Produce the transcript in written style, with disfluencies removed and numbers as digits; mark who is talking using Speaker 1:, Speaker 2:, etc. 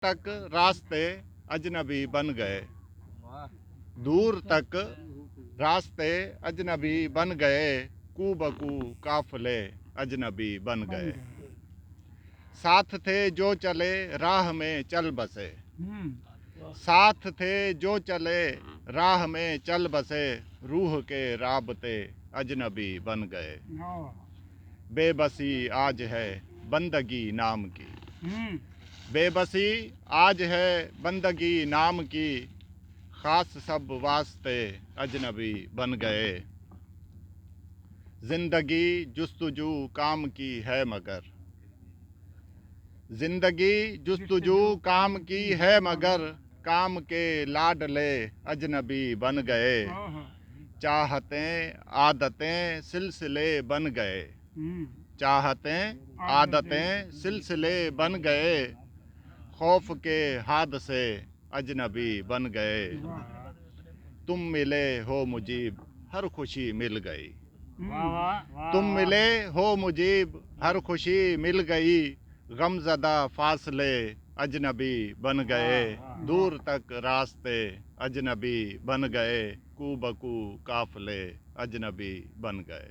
Speaker 1: तक रास्ते अजनबी बन गए, दूर तक रास्ते अजनबी बन गए, कू बकू काफले अजनबी बन गए। साथ थे जो चले राह में चल बसे, साथ थे जो चले राह में चल बसे, रूह के राबते अजनबी बन गए। बेबसी आज है बंदगी नाम की, बेबसी आज है बंदगी नाम की, खास सब वास्ते अजनबी बन गए। जिंदगी जुस्तजू काम की है मगर, जिंदगी जुस्तजू काम की है मगर, काम के लाडले अजनबी बन गए। चाहतें आदतें सिलसिले बन गए, चाहतें आदतें सिलसिले बन गए, खौफ के हादसे अजनबी बन गए। तुम मिले हो मुजीब हर खुशी मिल गई, तुम मिले हो मुजीब हर खुशी मिल गई, गमज़दा फासले अजनबी बन गए। दूर तक रास्ते अजनबी बन गए, कू बकू काफले अजनबी बन गए।